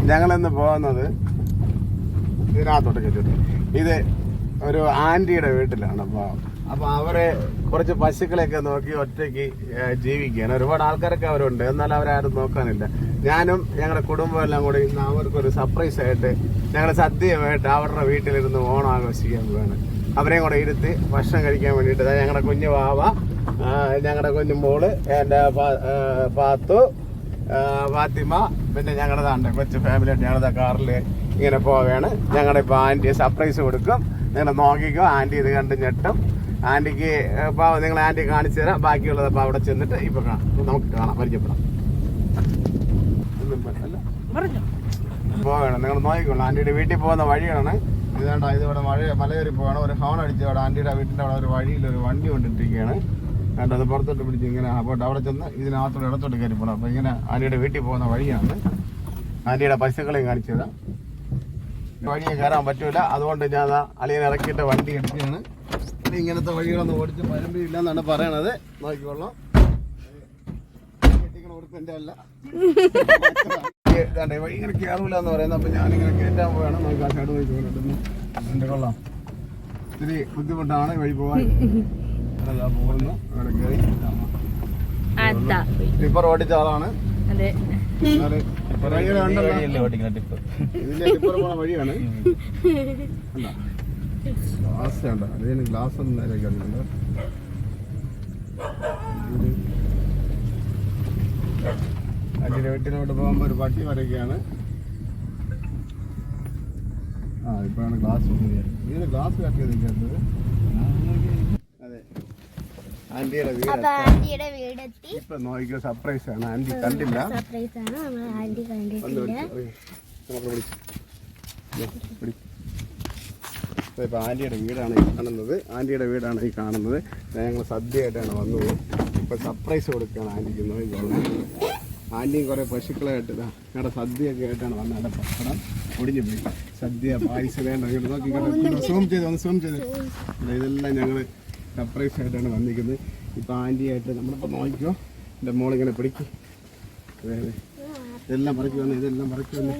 ഞങ്ങളിന്ന് പോകുന്നത് ഇതിനകത്തോട്ട് കയറ്റിട്ട് ഇത് ഒരു ആൻറ്റിയുടെ വീട്ടിലാണ്. അപ്പോൾ അവരെ കുറച്ച് പശുക്കളെയൊക്കെ നോക്കി ഒറ്റയ്ക്ക് ജീവിക്കുകയാണ്. ഒരുപാട് ആൾക്കാരൊക്കെ അവരുണ്ട്, എന്നാൽ അവരാരും നോക്കാനില്ല. ഞാനും ഞങ്ങളുടെ കുടുംബം എല്ലാം കൂടി ഇന്ന് അവർക്കൊരു സർപ്രൈസ് ആയിട്ട് ഞങ്ങളുടെ സദ്യയുമായിട്ട് അവരുടെ വീട്ടിലിരുന്ന് ഓണം ആഘോഷിക്കാൻ പോവുകയാണ്. അവരെയും കൂടെ ഇരുത്തി ഭക്ഷണം കഴിക്കാൻ വേണ്ടിയിട്ട് ഞങ്ങളുടെ കുഞ്ഞു വാവ, ഞങ്ങളുടെ കുഞ്ഞു മോള്, എൻ്റെ പാത്തു, ഫാത്തിമ, പിന്നെ ഞങ്ങളുടെ താണ്ട് കൊച്ചു ഫാമിലിയായിട്ട് ഞങ്ങളുടെ കാറിൽ ഇങ്ങനെ പോവുകയാണ്. ഞങ്ങളുടെ ഇപ്പോൾ ആൻറ്റിയെ സർപ്രൈസ് കൊടുക്കും. നിങ്ങൾ നോക്കിക്കോ, ആൻറ്റി ഇത് കണ്ട് ഞെട്ടും. ആൻറ്റിക്ക് ഇപ്പോൾ നിങ്ങൾ ആൻറ്റി കാണിച്ചു തരാം. ബാക്കിയുള്ളത് അപ്പോൾ അവിടെ ചെന്നിട്ട് ഇപ്പോൾ നമുക്ക് കാണാം, പരിചയപ്പെടാം. പോവുകയാണ്, നിങ്ങൾ നോക്കിക്കോളൂ. ആൻറ്റിയുടെ വീട്ടിൽ പോകുന്ന വഴിയാണ് ഇതാണ്ട്. ഇതിവിടെ മലകയറി പോവുകയാണ്. ഒരു ഹോൺ അടിച്ച് അവിടെ ആൻറ്റിയുടെ വീട്ടിൻ്റെ അവിടെ ഒരു വഴിയിൽ ഒരു വണ്ടി കൊണ്ടിട്ടിരിക്കുകയാണ്. എന്നിട്ട് അത് പുറത്തോട്ട് പിടിച്ച് ഇങ്ങനെ പോയിട്ട് അവിടെ ചെന്ന് ഇതിനകത്തോട് ഇടത്തോട്ട് കയറി പോകണം. അപ്പോൾ ഇങ്ങനെ ആൻറ്റിയുടെ വീട്ടിൽ പോകുന്ന വഴിയാണ്. ആൻറ്റിയുടെ പശുക്കളെയും കാണിച്ചു തരാം. വഴിയെ കയറാൻ പറ്റൂല, അതുകൊണ്ട് ഞാൻ അളിയനെ ഇറക്കിയിട്ട് വണ്ടി എടുക്കുകയാണ്. ഇങ്ങനത്തെ വഴികളൊന്നും ഓടിച്ച് പരമ്പില്ല എന്നാണ് പറയണത്. നോക്കിക്കൊള്ളാം, കൊടുക്കേണ്ട അല്ല വഴി ഇങ്ങനെ കയറൂല എന്ന് പറയുന്നത്. അപ്പം ഞാനിങ്ങനെ കയറ്റാൻ പോവുകയാണ്. നോക്കി ആ സൈഡ് പോയി പോകുന്നുണ്ടെന്ന് എൻ്റെ കൊള്ളാം. ഇത്തിരി ബുദ്ധിമുട്ടാണ് വഴി പോകാൻ. പോകുന്നു അവിടെ കയറി ടിപ്പർ ഓടിച്ച ആളാണ്. ഇതിന്റെ ടിപ്പർ പോണ വഴിയാണ്. ഗ്ലാസ് വേണ്ട, അതിന് ഗ്ലാസ് ഒന്നും നേരെ കണ്ടിട്ടുണ്ട്. അതിന്റെ വീട്ടിലോട്ട് പോകുമ്പോ ഒരു പട്ടി വരയ്ക്കുകയാണ്. ഇപ്പോഴാണ് ഗ്ലാസ് ഇതിന് ഗ്ലാസ് കാട്ടിയത്. അതെ, ആന്റിയുടെ വീട് ഇപ്പൊ നോക്കിയോ, സർപ്രൈസ് ആണ്. ആന്റി കണ്ടില്ല. ഇപ്പൊ ആന്റിയുടെ വീടാണ് ഈ കാണുന്നത്. ആന്റിയുടെ വീടാണ് ഈ കാണുന്നത്. ഞങ്ങൾ സദ്യയായിട്ടാണ് വന്നത്. ഇപ്പൊ സർപ്രൈസ് കൊടുക്കുകയാണ് ആന്റിക്ക്. നോക്കിക്കോളാം, ആന്റിയും കുറെ പശുക്കളായിട്ട് ഞങ്ങളുടെ സദ്യയൊക്കെ ആയിട്ടാണ് വന്നത്. നല്ല പപ്പടം ഒടിഞ്ഞു പോയി, സദ്യ പായസം വേണ്ട. നോക്കി സൂം ചെയ്ത് ഇതെല്ലാം ഞങ്ങൾ സർപ്രൈസ് ആയിട്ടാണ് വന്നിരിക്കുന്നത്. ഇപ്പം ആൻറ്റിയായിട്ട് നമ്മളിപ്പോൾ നോക്കിക്കോ. എൻ്റെ മോളിങ്ങനെ പിടിക്കും. ഇതെല്ലാം പറക്കി വന്നു, ഇതെല്ലാം പറക്കി വന്നു.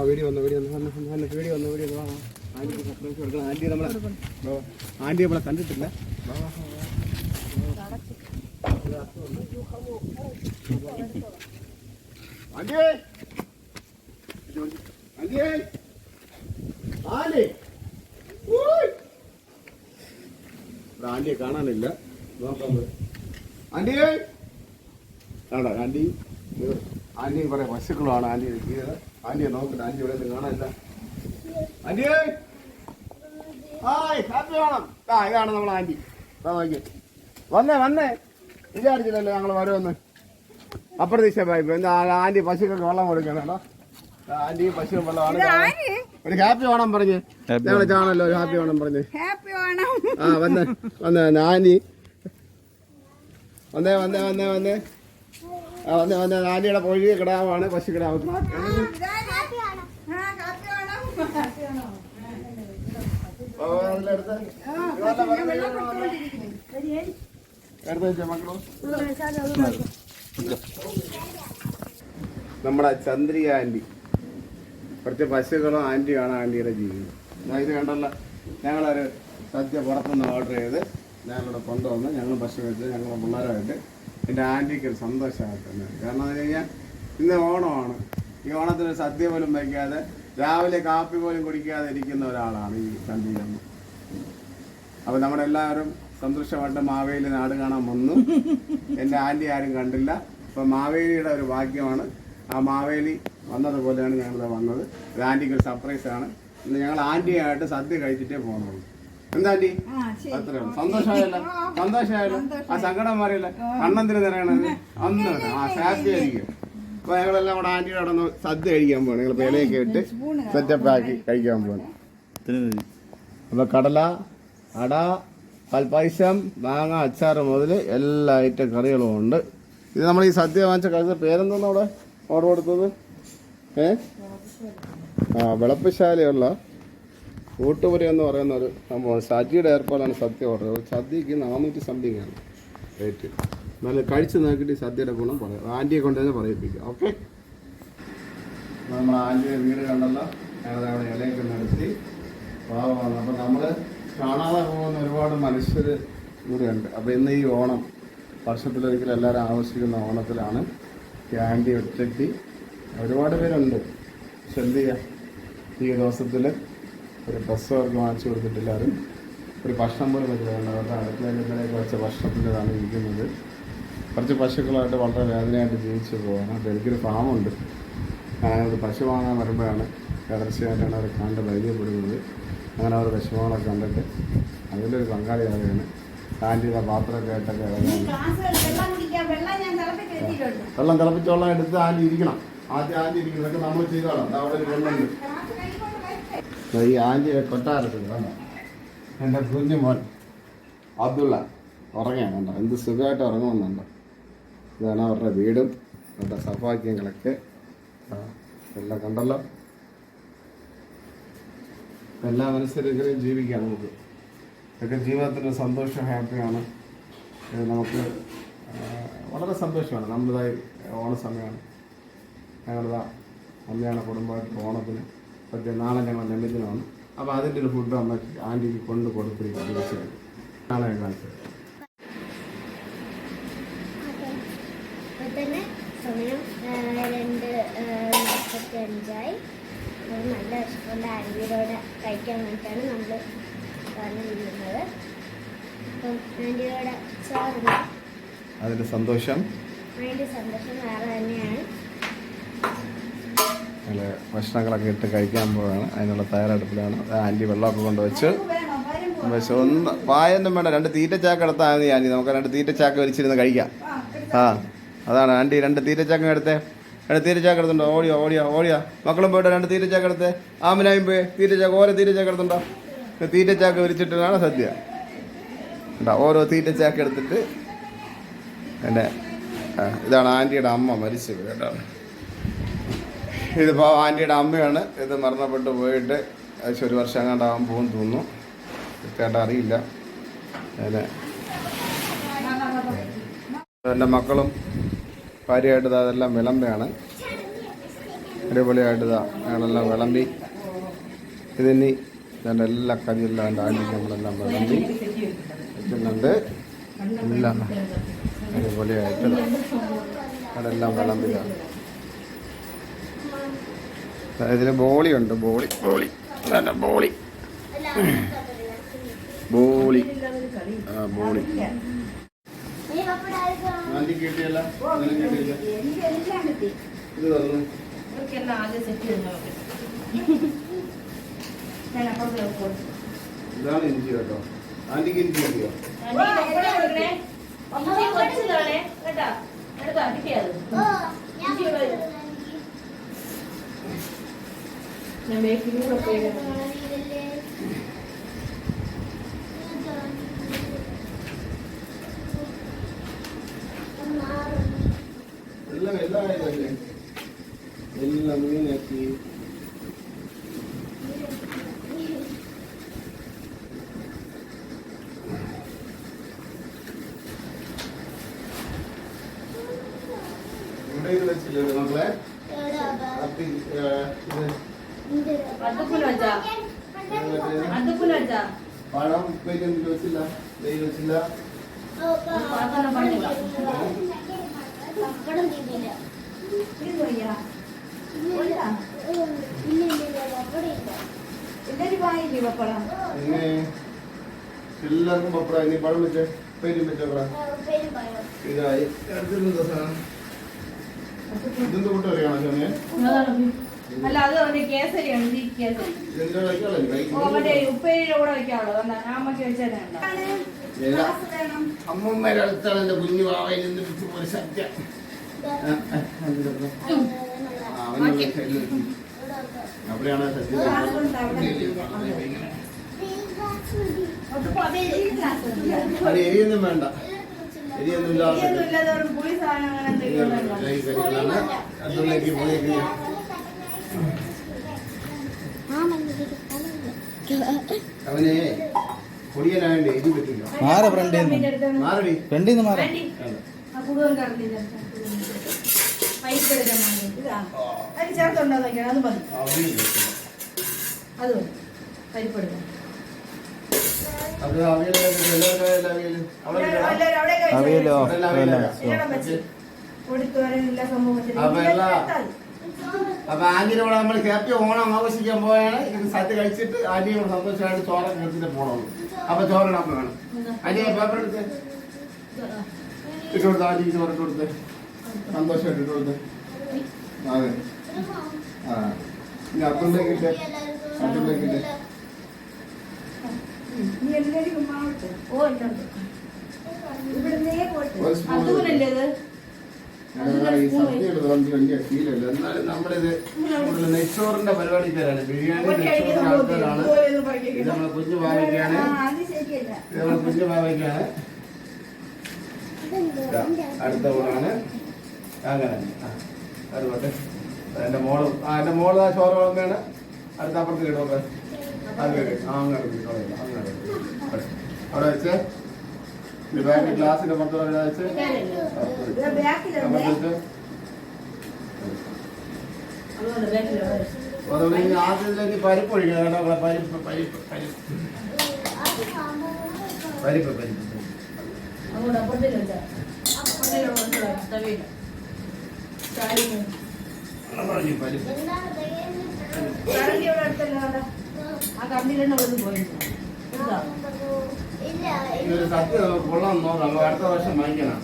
വീഡിയോ വന്നു ആൻറ്റിക്ക് സർപ്രൈസ് കൊടുക്കണം. ആൻറ്റി നമ്മളെ കണ്ടിട്ടില്ല. ആന്റിയെ കാണാനില്ല. ആന്റിയെ കാണാ, ആന്റി കുറെ പശുക്കളുമാണ് ആന്റി എത്തിയത്. ആന്റിയെ നോക്കട്ടെ, ആന്റി ഇവിടെ കാണാനില്ല. ആന്റിയെ ഹായ്, ഹാപ്പി വേണം. ഇതാണ് നമ്മളെ ആന്റി. വന്നേ വിചാരിച്ചില്ലല്ലോ ഞങ്ങൾ വരുമെന്ന്. അപ്രതീക്ഷിതമായി. എന്താ ആന്റി പശുക്കൾക്ക് വെള്ളം കൊടുക്കണം കേട്ടോ. ആന്റി പശു വെള്ളമാണ്. ഒരു ഹാപ്പി ഓണം പറഞ്ഞ് ഞങ്ങൾ ചാണല്ലോ, ഒരു ഹാപ്പി ഓണം പറഞ്ഞ്. വന്നേ ആന്റി വന്നേ ആന്റിയുടെ പൊഴി കിടാവാണ്, പശു കിടാവ്. നമ്മുടെ ചന്ദ്രിക ആന്റി, കുറച്ച് പശുക്കളും ആന്റിയാണ് ആന്റിയുടെ ജീവിതം. ഇത് കണ്ടല്ല, ഞങ്ങളൊരു സദ്യ പുറത്തുനിന്ന് ഓർഡർ ചെയ്ത് ഞങ്ങളിവിടെ കൊണ്ടുവന്ന് ഞങ്ങൾ ഭക്ഷണം വെച്ച് ഞങ്ങളുടെ പിള്ളേരായിട്ട് എൻ്റെ ആൻറ്റിക്ക് ഒരു സന്തോഷമായിട്ട് തന്നെ. കാരണം എന്ന് കഴിഞ്ഞാൽ ഇന്ന് ഓണമാണ്. ഈ ഓണത്തിന് സദ്യ പോലും വയ്ക്കാതെ രാവിലെ കാപ്പി പോലും കുടിക്കാതെ ഇരിക്കുന്ന ഒരാളാണ് ഈ ചന്ദ്രികമ്മ. അപ്പോൾ നമ്മളെല്ലാവരും സന്തോഷമായിട്ട് മാവേലി നാട് കാണാൻ വന്നു. എൻ്റെ ആൻറ്റി ആരും കണ്ടില്ല. അപ്പോൾ മാവേലിയുടെ ഒരു ഭാഗ്യമാണ്. ആ മാവേലി വന്നതുപോലെയാണ് ഞങ്ങൾ വന്നത്. ഒരു ആൻറ്റിക്ക് ഒരു സർപ്രൈസാണ്. ഇന്ന് ഞങ്ങൾ ആൻറ്റിയായിട്ട് സദ്യ കഴിച്ചിട്ടേ പോകുന്നുള്ളൂ. എന്താ ആൻറ്റി? അത്രേ സന്തോഷമായല്ലോ. ആ സങ്കടം മാറിയില്ല. കണ്ണന്തിന് നിറയണത് അന്ന് ഹാപ്പി ആയിരിക്കും. അപ്പൊ ഞങ്ങളെല്ലാം കൂടെ ആന്റിയുടെ അവിടെ ഒന്ന് സദ്യ കഴിക്കാൻ പോകണം. ഞങ്ങൾ പേലയൊക്കെ ഇട്ട് സെറ്റപ്പ് ആക്കി കഴിക്കാൻ പോകണം. അപ്പൊ കടല, അട, പാൽപ്പായസം, മാങ്ങ, അച്ചാറ് മുതൽ എല്ലാ ഐറ്റം കറികളും ഉണ്ട്. ഇത് നമ്മൾ ഈ സദ്യ വാങ്ങിച്ച കഴിച്ച പേരെന്താണ് അവിടെ ഓർഡർ കൊടുത്തത്? വിളപ്പശാലയുള്ള കൂട്ടുപുര എന്ന് പറയുന്ന ഒരു സംഭവം. സജിയുടെ ഏർപ്പാടാണ് സദ്യ ഓർഡർ ചെയ്തത്. സദ്യക്ക് 400 സംതിങ് ആണ് റേറ്റ്. നല്ല കഴിച്ച് നോക്കിയിട്ട് സദ്യയുടെ ഗുണം പറയാം. ആൻറ്റിയെ കൊണ്ട് തന്നെ പറയിപ്പിക്കാം. ഓക്കെ, നമ്മൾ ആൻറ്റിയുടെ വീട് കണ്ടല്ലോ, ഞങ്ങൾ അവിടെ ഇലയൊക്കെ നടത്തി പാവമാണ്. അപ്പം നമ്മൾ കാണാതെ പോകുന്ന ഒരുപാട് മനുഷ്യർ ഇവിടെയുണ്ട്. അപ്പോൾ ഇന്ന് ഈ ഓണം വർഷത്തിലൊരിക്കലും എല്ലാവരും ആഘോഷിക്കുന്ന ഓണത്തിലാണ് ഈ ആൻറ്റി ഒറ്റയ്ക്ക്. ഒരുപാട് പേരുണ്ട്. പക്ഷെ എന്ത് ചെയ്യുക, ഈ ദിവസത്തിൽ ഒരു ഡ്രസ്സ് അവർക്ക് വാങ്ങിച്ചു കൊടുത്തിട്ടില്ല. ആരും ഒരു ഭക്ഷണം പോലും വെച്ചിട്ടുണ്ട്. അവരുടെ അടുക്കളയിലേക്ക് വെച്ച ഭക്ഷണത്തിൻ്റെതാണ് ഇരിക്കുന്നത്. കുറച്ച് പശുക്കളായിട്ട് വളരെ വേദനയായിട്ട് ജീവിച്ചു പോവാണ്. അപ്പോൾ എനിക്കൊരു ഫാമുണ്ട്. ഞാനൊരു പശു വാങ്ങാൻ വരുമ്പോഴാണ് യാദൃശ്യമായിട്ടാണ് അവർ കണ്ട് പരിചയപ്പെടുന്നത്. അങ്ങനെ അവർ പശുക്കളൊക്കെ കണ്ടിട്ട് അതിലൊരു പങ്കാളിയാവുകയാണ്. ആൻറ്റിയുടെ പാത്രമൊക്കെ ആയിട്ടൊക്കെ വെള്ളം തിളപ്പിച്ചോളം എടുത്ത് ആൻറ്റി ഇരിക്കണം. ആദ്യം ആൻറ്റി ഇരിക്കണം. ഇതൊക്കെ നമ്മൾ ചെയ്തോളാം. അവിടെ ഒരു വെള്ളമുണ്ട്. ഈ ആൻറ്റിയുടെ കൊട്ടാരത്തിൽ വേണ്ട എൻ്റെ കുഞ്ഞു മോൻ അബ്ദുള്ള ഉറങ്ങാൻ കണ്ടോ, എന്ത് സുഖമായിട്ട് ഉറങ്ങുമെന്നുണ്ടോ. ഇതാണ് അവരുടെ വീടും അവരുടെ സൗഭാഗ്യങ്ങളൊക്കെ എല്ലാം കണ്ടല്ലോ. എല്ലാ മനുഷ്യരെങ്കിലും ജീവിക്കാം നമുക്ക്. ഇതൊക്കെ ജീവിതത്തിൻ്റെ സന്തോഷം, ഹാപ്പിയാണ്. നമുക്ക് വളരെ സന്തോഷമാണ്. നമ്മളിതായി ഓണസമയമാണ്. ഞങ്ങളിതാ അമ്മയാണ് കുടുംബമായിട്ട് ഓണത്തിന് പറ്റിയ നാളെ ഞങ്ങൾ നബിദിനമാണ്. അപ്പോൾ അതിൻ്റെ ഒരു ഫുഡ് അമ്മ ആൻറ്റിക്ക് കൊണ്ട് കൊടുത്തിരിക്കും. നാളെ ഞാൻ കാണിച്ചത് സമയം 2:45. നല്ല വിശപ്പുണ്ട്. ആൻറ്റിയോടെ കഴിക്കാൻ വേണ്ടിയിട്ടാണ് നമ്മൾ പറഞ്ഞിരിക്കുന്നത്. അപ്പം ആൻറ്റിയോടെ ചോറിന് അതിൻ്റെ സന്തോഷം വേറെ തന്നെയാണ്. ഞങ്ങൾ ഭക്ഷണങ്ങളൊക്കെ ഇട്ട് കഴിക്കാൻ പോവുകയാണ്. അതിനുള്ള തയ്യാറെടുപ്പിലാണ്. ആൻറ്റി വെള്ളമൊക്കെ കൊണ്ടുവച്ച് പക്ഷെ ഒന്ന് പായൊന്നും വേണ്ട, 2 തീറ്റച്ചാക്ക് എടുത്താൽ മതി ആൻറ്റി. നമുക്ക് 2 തീറ്റച്ചാക്ക് വലിച്ചിരുന്ന് കഴിക്കാം. അതാണ് ആൻറ്റി. 2 തീറ്റച്ചാക്കം എടുത്തേ. 2 തീറ്റച്ചാക്ക് എടുത്തുണ്ടോ? ഓടിയാ മക്കളും പോയിട്ട് 2 തീറ്റച്ചാക്ക് എടുത്തേ. ആമിനായും പോയി തീറ്റച്ചാക്ക്, ഓരോ തീറ്റച്ചാക്ക് എടുത്തുണ്ടോ? തീറ്റച്ചാക്ക് വലിച്ചിട്ടാണ് സദ്യ. ഓരോ തീറ്റച്ചാക്ക് എടുത്തിട്ട് എൻ്റെ ഇതാണ് ആൻറ്റിയുടെ അമ്മ മരിച്ചത് കേട്ടോ. ഇതിപ്പോൾ ആൻറ്റിയുടെ അമ്മയാണ്. ഇത് മരണപ്പെട്ടു പോയിട്ട് ഏകദേശം 1 വർഷം എങ്ങാണ്ടാവാൻ പോകും തോന്നുന്നു. കൃത്യമായിട്ട് അറിയില്ല. എൻ്റെ മക്കളും ഭാര്യയായിട്ട് അതെല്ലാം വിളമ്പയാണ്. അടിപൊളിയായിട്ട് ഞങ്ങളെല്ലാം വിളമ്പി. ഇതിനി എൻ്റെ എല്ലാ കറിയെല്ലാം എൻ്റെ ആൻറ്റിക്ക് നമ്മളെല്ലാം വിളമ്പി വെക്കുന്നുണ്ട്. എല്ലാം അടിപൊളിയായിട്ട് അതെല്ലാം വിളമ്പിലാണ്. ഇതിൽ ബോളിയുണ്ട്. ബോളി ആൻറ്റി കിട്ടിയല്ല. ഇത് തന്നു. ഇതാണ് ഇഞ്ചി കേട്ടോ. ആൻറ്റിക്ക് ഇഞ്ചി കിട്ടിയോ? എല്ലാം മീനാക്കി. ഇവിടെ ഇത് വെച്ചില്ലേ മക്കളെ? പഴം ഉപ്പേരി വെച്ചില്ല, നെയ്യ് വെച്ചില്ല. എല്ലാവർക്കും പപ്പടം. ഇനി പഴം വെച്ചേ, ഉപ്പേരി വെച്ചോളാം. ഇതായി. ഇതെന്ത് കൂട്ടം അറിയാണോ ചോനെ? അല്ല, അത് കേസരിയാണ്. ഉപ്പേരിയുടെ കൂടെ വെക്കാവുള്ളൂ. അമ്മക്ക് വെച്ചാൽ അമ്മൂമ്മയുടെ അടുത്താണ് എൻ്റെ കുഞ്ഞു വാവയിൽ നിന്ന് ഒരു സദ്യ. അവിടെയാണ് സദ്യ. അത് എരിയൊന്നും വേണ്ട. എരിയൊന്നും ഇല്ലാതെ അതിലേക്ക് പോയി. അവനെ പൊടിയനായോണ്ട് എരി പറ്റില്ല. മാറ ഫ്രണ്ടിൽ നിന്ന് മാറടി. ഫ്രണ്ടിൽ നിന്ന് മാറ. പരിപ്പെടുക്കാൻ വേണ്ടി ഇതാ അതിന് ചേർത്തുണ്ടോ നോക്കണം അത് മതി അത് മതി പരിപ്പെടുക്കാൻ അത് അവിയലൊക്കെ ചിലവർക്ക് അവിയല് അവിയലോ കൊടുത്തുവരാനില്ല സമൂഹത്തിൽ അപ്പൊ ആന്റിയുടെ കൂടെ നമ്മൾ ഹാപ്പി ഓണം ആഘോഷിക്കാൻ പോയാണ് ഇത് സദ്യ കഴിച്ചിട്ട് ആന്റിയെ കൂടെ സന്തോഷമായിട്ട് ചോറൊക്കെ എടുത്തിട്ട് പോകണം. അപ്പൊ ചോറിടാൻ വേണം. ആന്റിയെ പേപ്പർ എടുത്ത് ഇട്ട് കൊടുത്ത് ആന്റിക്ക് ചോറിട്ട് കൊടുത്ത് സന്തോഷമായിട്ട് ഇട്ട് കൊടുത്ത്. അതെ ആ ഇനി അപ്പുറത്തേക്ക് ഇട്ട് അപ്പുറത്തേക്ക് ഇട്ട് നീ എല്ലാവരും മാവട്ടെ ഓ ഉണ്ട് ഇവിടുന്നേ പോട്ടെ ഒരു സ്പൂൺ അതുപോലല്ലേ അത് ഈ സദ്യയുടെ തോന്നി വലിയ ഫീലല്ല. എന്നാലും നമ്മളിത് കൂടുതൽ നെയ്ച്ചോറിന്റെ പരിപാടി തരാണ്. ബിരിയാണി നെയ്ച്ചോറിന്റെ ആൾക്കാരാണ്. ഇത് നമ്മളെ കുഞ്ഞു ഭാവയ്ക്കാണ്. ഇത് നമ്മളെ കുഞ്ഞു ഭാവയ്ക്കാണ്. അടുത്ത ഊണാണ്. അങ്ങനെ അതുകൊണ്ട് എന്റെ മോള് ആ ചോറ് വളർന്നാണ്. അടുത്ത അപ്പുറത്ത് കിട്ടും. അങ്ങനെ അങ്ങനെ അവിടെ വെച്ച് ബാക്കി ഗ്ലാസിന്റെ പുറത്ത് വെച്ച് ആദ്യത്തിലേക്ക് പരിപ്പ് ഒഴിക്കണം കേട്ടോ. പരിപ്പ് പരിപ്പ് പരിപ്പ് പരിപ്പ് പരിപ്പ് അങ്ങോട്ട് അപ്പുറത്തേക്ക് വെച്ചാൽ തവീല പരിപ്പ് കറണ്ടി ഇവിടെ അടുത്തല്ല കണ്ട ആ കറണ്ടിയിലെണ്ണ ഇവിടെ പോയിട്ടുണ്ട് ഇതൊരു സത്യ കൊള്ളാൻ നോക്കാം. നമ്മൾ അടുത്ത വർഷം വാങ്ങിക്കണം.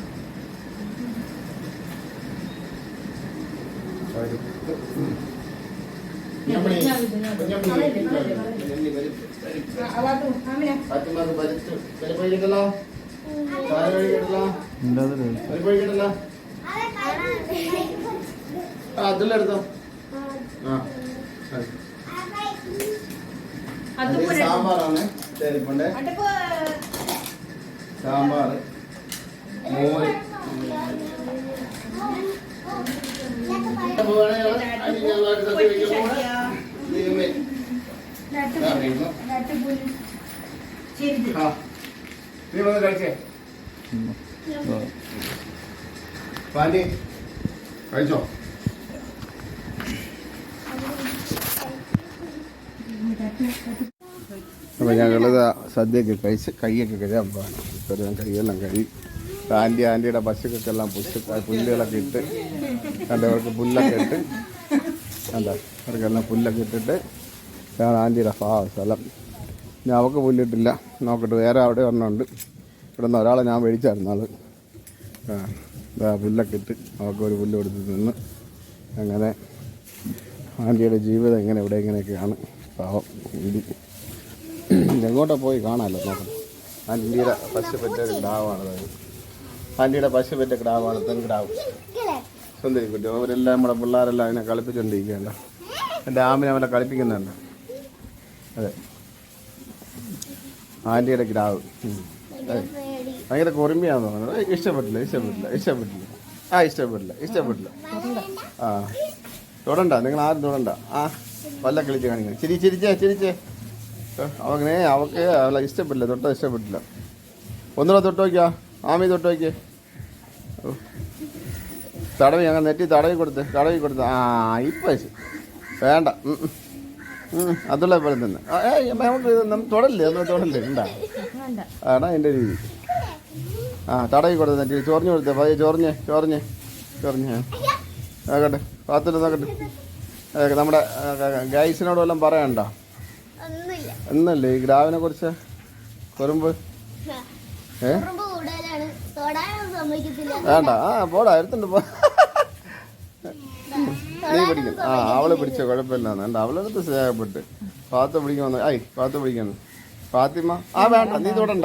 അതിലെടുത്തോ. സാമ്പാറാണ് തേരിപ്പുണ്ട്. സാമ്പാർ മോര് നീ വന്ന് കഴിച്ചേ പാൻറ്റി കഴിച്ചോ. അപ്പോൾ ഞങ്ങളിത് സദ്യയൊക്കെ കഴിച്ച് കൈയൊക്കെ കഴുകാൻ പോകണം. ഇപ്പോൾ ഞാൻ കൈയെല്ലാം കഴുകി ആൻറ്റിയുടെ പശുക്കൾക്കെല്ലാം പുല്ലുകളൊക്കെ ഇട്ട് കണ്ടവർക്ക് പുല്ലൊക്കെ ഇട്ട് എന്താ അവർക്കെല്ലാം പുല്ലൊക്കെ ഇട്ടിട്ട് ഞാൻ ആൻറ്റിയുടെ സ്ഥലം ഞാൻ അവൾക്ക് പുല്ലിട്ടില്ല. നോക്കട്ടെ വേറെ അവിടെ ഒരെണ്ണമുണ്ട്. ഇവിടെ നിന്ന് ഒരാളെ ഞാൻ മേടിച്ചായിരുന്നു ആൾ പുല്ലൊക്കെ ഇട്ട് അവൾക്ക് ഒരു പുല്ല് കൊടുത്ത് നിന്ന് അങ്ങനെ ആൻറ്റിയുടെ ജീവിതം ഇങ്ങനെ ഇവിടെ ഇങ്ങനെയൊക്കെയാണ്. പാവം ഇടി എങ്ങോട്ടോ പോയി കാണാമല്ലോ. നോക്കണം ആൻറ്റിയുടെ പശു പറ്റ കിടാവാണ്. ആൻറ്റിയുടെ പശു പറ്റ കിടാവാണ്. തെങ്കിടാവ് സുന്ദരി കുട്ടി. അവരെല്ലാം നമ്മുടെ പിള്ളേരെല്ലാം അതിനെ കളിപ്പിച്ചുകൊണ്ടിരിക്കുകയല്ലോ. എൻ്റെ ആമിനെ അവനെ കളിപ്പിക്കുന്നുണ്ട്. അതെ ആൻറ്റിയുടെ കിടാവ് ഭയങ്കര കുറുമ്പിയാന്ന് തോന്നുന്നത്. ഇഷ്ടപ്പെട്ടില്ല ആ തൊടണ്ട. നിങ്ങൾ ആരും തൊടണ്ട. ആ വല്ല കളിച്ച് കാണിക്കണം. ചിരിച്ചേ അവൾക്ക് അവളെ ഇഷ്ടപ്പെട്ടില്ല. ഇഷ്ടപ്പെട്ടില്ല. ഒന്നുകൂടെ തൊട്ട് നോക്കിയാ. ആമി തൊട്ട് നോക്കിയേ. തടവി ഞങ്ങൾ നെറ്റി തടവി കൊടുത്ത് ആ ഇപ്പം വേണ്ട. അതുള്ള പോലെ തന്നെ നമുക്ക് തൊടല്ലേ ഉണ്ടാ ആടാ എൻ്റെ രീതി. തടവി കൊടുത്ത് നെറ്റി ചൊറിഞ്ഞു കൊടുത്തേ. പയ്യെ ചൊറിഞ്ഞേ നോക്കട്ടെ. പാത്തിട്ട് നോക്കട്ടെ. നമ്മുടെ ഗൈസിനോട് വല്ലതും പറയണ്ട എന്നല്ലേ ഈ ഗ്രാവിനെ കുറിച്ച് കുറുമ്പ് വേണ്ട. പോടാ എടുത്തുണ്ട് പോ. നീ പിടിക്കും. അവള് പിടിച്ച കുഴപ്പമില്ല. വേണ്ട അവളെടുത്ത് സ്നേഹപ്പെട്ട് പാത്ത് പിടിക്കുന്നു ഫാത്തിമ. വേണ്ട നീ തൊടണ്ട.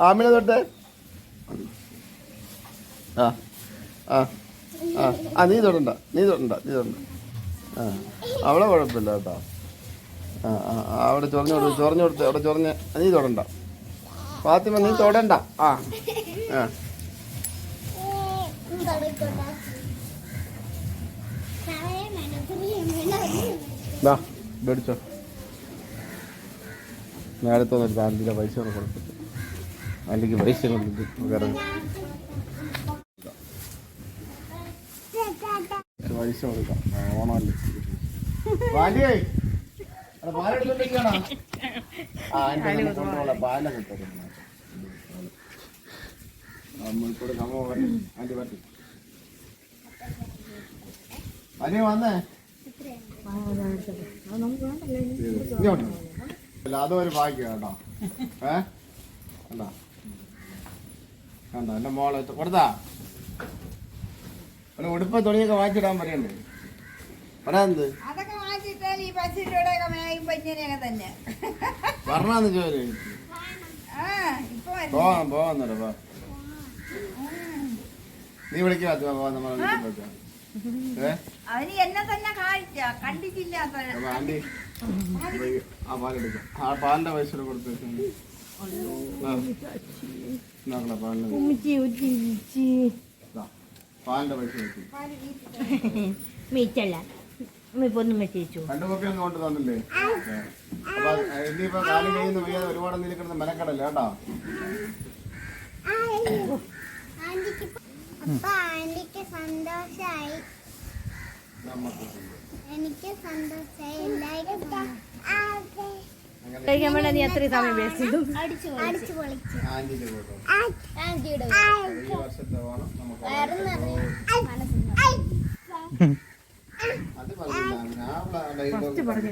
ആമിനെ തൊട്ടേ. നീ തൊടണ്ട. അവളെ കുഴപ്പമില്ല കേട്ടോ. അവിടെ ചൊറിഞ്ഞു കൊടുത്ത് അവിടെ ചൊറിഞ്ഞ് നീ തൊടണ്ട. ഫാത്തിമ നീ തൊടണ്ട. മേടിച്ചോ. നേരത്തെ ആൻറ്റിയുടെ പൈസ കൊടുത്തിട്ട് ആൻറ്റിക്ക് പൈസ കൊടുത്തിട്ട് പൈസ കൊടുക്കാം ഓണമല്ലേ പാലേ പാലെടുത്തോണ്ടിരിക്കണോ ആ ആൻറ്റി കൊണ്ടുപോകാം പാലൊക്കെ തരും നമ്മളിപ്പോഴും നമ്മ വരും ആൻറ്റി പറ്റി അനിയ വന്നേ ഇങ്ങോട്ട് അല്ല അതൊരു ഭാഗ്യം കേട്ടോ കണ്ടോ കണ്ടോ എൻ്റെ മോളെ കൊടുത്താ ഒരു ഉടുപ്പ തുണിയൊക്കെ വാങ്ങിച്ചിടാൻ പറയണ്ടേ പറയാന്ത് അതൊക്കെ വാങ്ങിച്ചിട്ടാൽ ഈ 10 രൂപയുടെ മേയുമ്പോ ഇങ്ങനെയൊക്കെ തന്നെ പറഞ്ഞാന്ന് ചോദിച്ചു പോവാന്നോ നീ വിളിക്കാത്ത പോവാൻ നമ്മൾ അവന് എന്നെ തന്നെ കാഴ്ച കണ്ടിട്ടില്ലാത്ത ആന്റി ആ പാലെടുക്കാം ആ പാലിന്റെ പൈസ കൊടുത്തു പാലിന്റെ പൈസ മീറ്റല്ല പൊന്നും വെച്ചു രണ്ടു കോപ്പി ഒന്നും കൊണ്ട് തന്നില്ലേ അപ്പൊ ഇനിയിപ്പോ കാലം കഴിയുന്ന വയ്യാതെ ഒരുപാട് നിൽക്കുന്നത് മെനക്കടല്ലേ കേട്ടോ ആന്റിക്ക് സന്തോഷായി എനിക്ക് സന്തോഷായി എല്ലാവർക്കും നീ എത്ര സമയം വേസ്റ്റ് അടിച്ചു പൊളിച്ചു ആന്റിന്റെ കൂട്ടോ ആന്റിയുടെ ഈ വർഷത്തെ ഓണം നമുക്ക് മനസ്സിലായി അത് പറഞ്ഞില്ല ഞാൻ